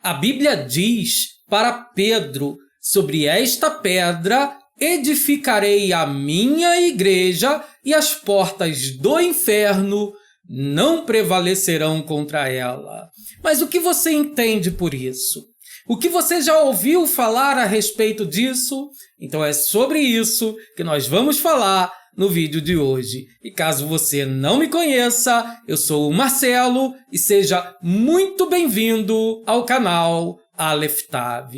A Bíblia diz para Pedro: sobre esta pedra edificarei a minha igreja e as portas do inferno não prevalecerão contra ela. Mas o que você entende por isso? O que você já ouviu falar a respeito disso? Então é sobre isso que nós vamos falar no vídeo de hoje. E caso você não me conheça, eu sou o Marcelo e seja muito bem-vindo ao canal Aleph Tav.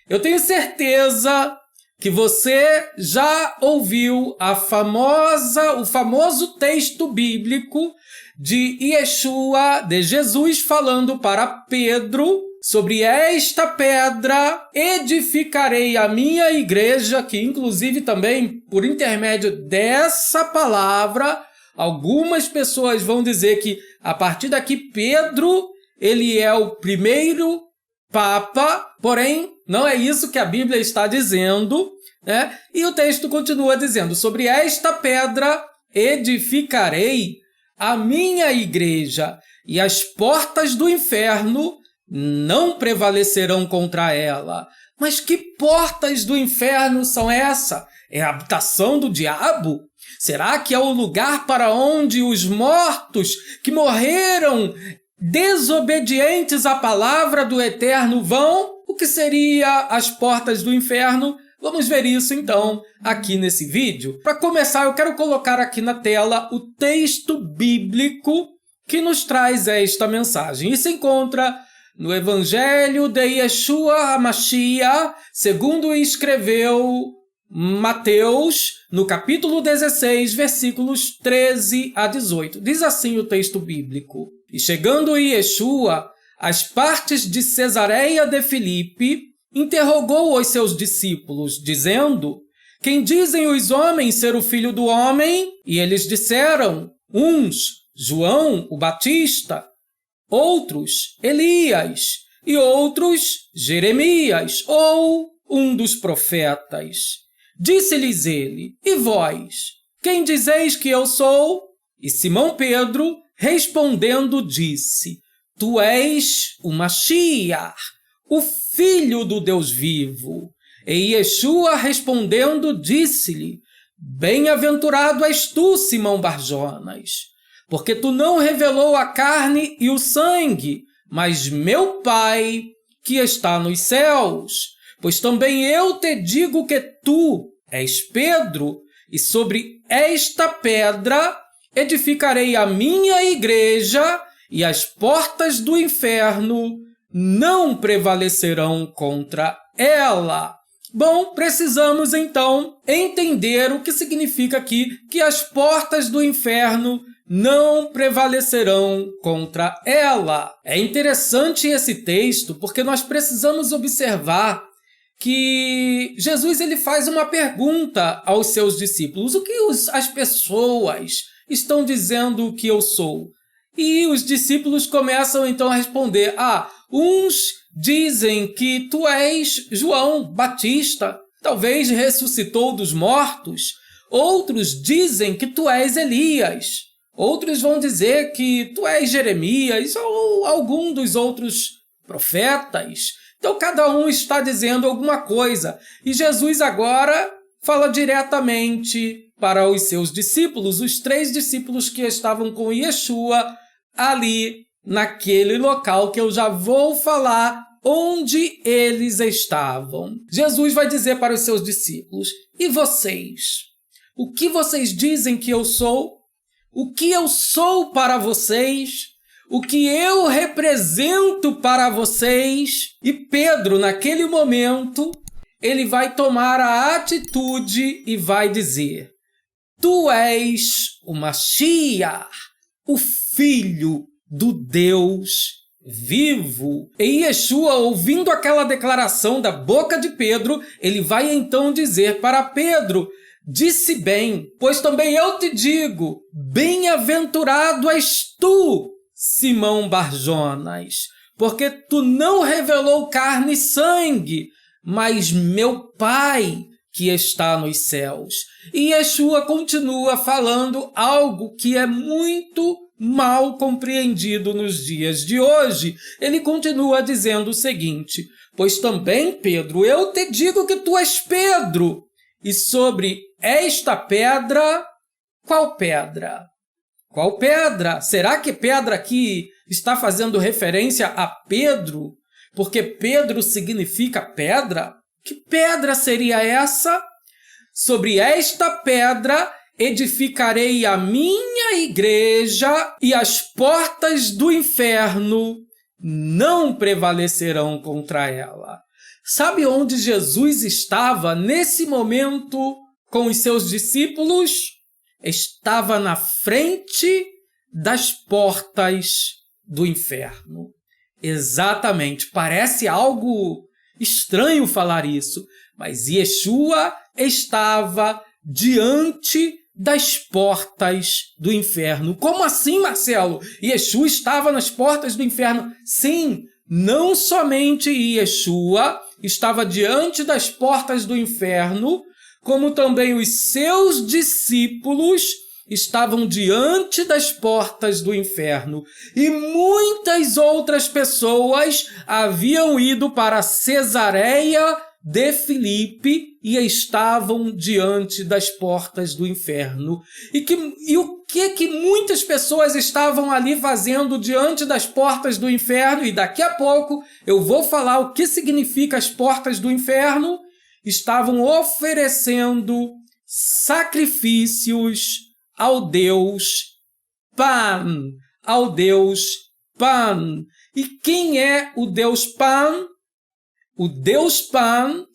Eu tenho certeza que você já ouviu o famoso texto bíblico de Yeshua, de Jesus, falando para Pedro: sobre esta pedra edificarei a minha igreja, que inclusive também, por intermédio dessa palavra, algumas pessoas vão dizer que a partir daqui Pedro, ele é o primeiro Papa, porém, não é isso que a Bíblia está dizendo, né? E o texto continua dizendo: sobre esta pedra edificarei a minha igreja, e as portas do inferno não prevalecerão contra ela. Mas que portas do inferno são essas? É a habitação do diabo? Será que é o lugar para onde os mortos que morreram desobedientes à palavra do Eterno vão? O que seria as portas do inferno? Vamos ver isso então aqui nesse vídeo. Para começar, eu quero colocar aqui na tela o texto bíblico que nos traz esta mensagem. E se encontra no Evangelho de Yeshua HaMashiach, segundo escreveu Mateus, no capítulo 16, versículos 13 a 18. Diz assim o texto bíblico: E chegando Yeshua às partes de Cesareia de Filipe, interrogou os seus discípulos, dizendo: Quem dizem os homens ser o Filho do Homem? E eles disseram: uns, João o Batista, outros, Elias, e outros, Jeremias, ou um dos profetas. Disse-lhes ele: E vós, quem dizeis que eu sou? E Simão Pedro, respondendo, disse: Tu és o Mashiach, o Filho do Deus vivo. E Yeshua, respondendo, disse-lhe: Bem-aventurado és tu, Simão Barjonas, porque tu não revelou a carne e o sangue, mas meu Pai que está nos céus. Pois também eu te digo que tu és Pedro, e sobre esta pedra edificarei a minha igreja, e as portas do inferno não prevalecerão contra ela. Bom, precisamos então entender o que significa aqui que as portas do inferno não prevalecerão contra ela. É interessante esse texto porque nós precisamos observar que Jesus ele faz uma pergunta aos seus discípulos: o que as pessoas estão dizendo que eu sou? E os discípulos começam então a responder: uns dizem que tu és João Batista, talvez ressuscitou dos mortos. Outros dizem que tu és Elias. Outros vão dizer que tu és Jeremias ou algum dos outros profetas. Então, cada um está dizendo alguma coisa. E Jesus agora fala diretamente para os seus discípulos, os 3 discípulos que estavam com Yeshua ali naquele local que eu já vou falar onde eles estavam. Jesus vai dizer para os seus discípulos: E vocês? O que vocês dizem que eu sou? O que eu sou para vocês? O que eu represento para vocês? E Pedro, naquele momento, ele vai tomar a atitude e vai dizer: Tu és o Mashiach, o Filho do Deus vivo. E Yeshua, ouvindo aquela declaração da boca de Pedro, ele vai então dizer para Pedro: Disse bem, pois também eu te digo, bem-aventurado és tu, Simão Barjonas, porque tu não revelou carne e sangue, mas meu Pai que está nos céus. E Yeshua continua falando algo que é muito mal compreendido nos dias de hoje. Ele continua dizendo o seguinte: pois também, Pedro, eu te digo que tu és Pedro, e sobre esta pedra, qual pedra? Qual pedra? Será que pedra aqui está fazendo referência a Pedro? Porque Pedro significa pedra? Que pedra seria essa? Sobre esta pedra edificarei a minha igreja e as portas do inferno não prevalecerão contra ela. Sabe onde Jesus estava nesse momento com os seus discípulos? Estava na frente das portas do inferno. Exatamente, parece algo estranho falar isso, mas Yeshua estava diante das portas do inferno. Como assim, Marcelo? Yeshua estava nas portas do inferno? Sim, não somente Yeshua estava diante das portas do inferno, como também os seus discípulos estavam diante das portas do inferno. E muitas outras pessoas haviam ido para Cesareia de Filipe e estavam diante das portas do inferno. E o que muitas pessoas estavam ali fazendo diante das portas do inferno? E daqui a pouco eu vou falar o que significa as portas do inferno. Estavam oferecendo sacrifícios ao Deus Pan, ao Deus Pan. E quem é o Deus Pan? O Deus Pan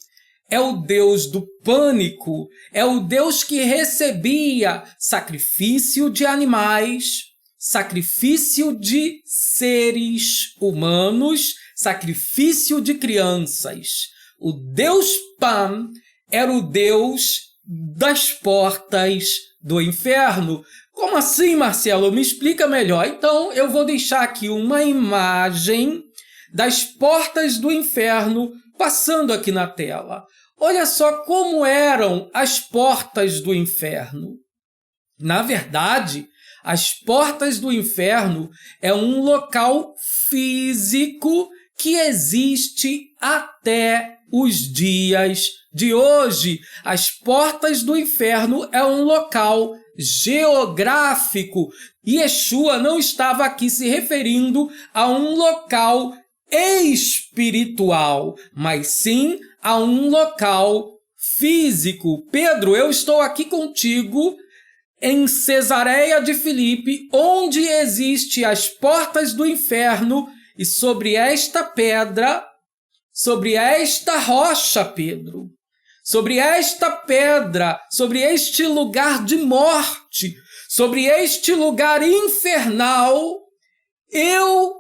é o Deus do pânico, é o Deus que recebia sacrifício de animais, sacrifício de seres humanos, sacrifício de crianças. O Deus Pan era o Deus das portas do inferno. Como assim, Marcelo? Me explica melhor. Então, eu vou deixar aqui uma imagem das portas do inferno passando aqui na tela. Olha só como eram as portas do inferno. Na verdade, as portas do inferno é um local físico que existe até os dias de hoje. As portas do inferno é um local geográfico. Yeshua não estava aqui se referindo a um local espiritual, mas sim a um local físico. Pedro, eu estou aqui contigo em Cesareia de Filipe, onde existem as portas do inferno, e sobre esta pedra, sobre esta rocha, Pedro, sobre esta pedra, sobre este lugar de morte, sobre este lugar infernal, eu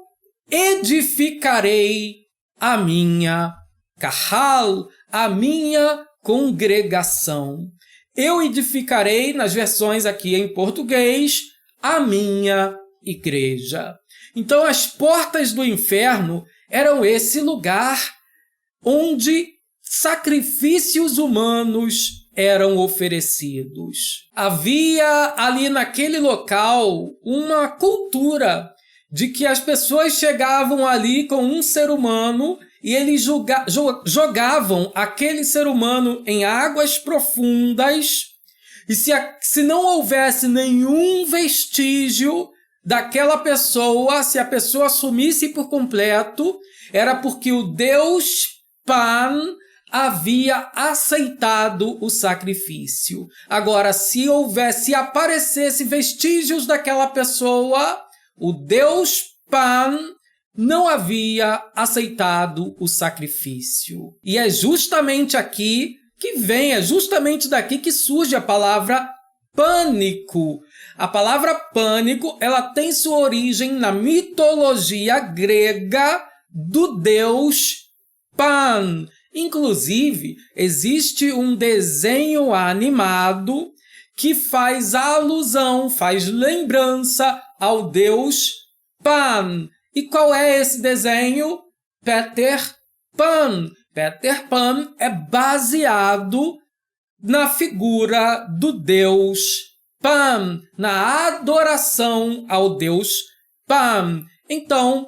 edificarei a minha kahal, a minha congregação. Eu edificarei, nas versões aqui em português, a minha igreja. Então, as portas do inferno eram esse lugar onde sacrifícios humanos eram oferecidos. Havia ali naquele local uma cultura de que as pessoas chegavam ali com um ser humano e eles jogavam aquele ser humano em águas profundas, e se não houvesse nenhum vestígio daquela pessoa, se a pessoa sumisse por completo, era porque o Deus Pan havia aceitado o sacrifício. Agora, se aparecesse vestígios daquela pessoa, o Deus Pan não havia aceitado o sacrifício. E é justamente aqui que vem, é justamente daqui que surge a palavra pânico. A palavra pânico, ela tem sua origem na mitologia grega do deus Pan. Inclusive, existe um desenho animado que faz alusão, faz lembrança ao deus Pan. E qual é esse desenho? Peter Pan. Peter Pan é baseado na figura do deus Pam, na adoração ao Deus Pam. Então,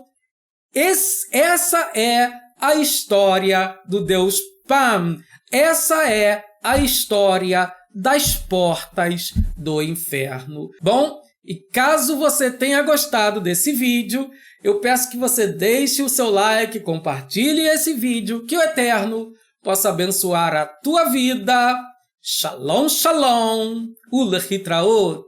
essa é a história do Deus Pam. Essa é a história das portas do inferno. Bom, e caso você tenha gostado desse vídeo, eu peço que você deixe o seu like, compartilhe esse vídeo, que o Eterno possa abençoar a tua vida. Shalom, shalom, ulahitraot.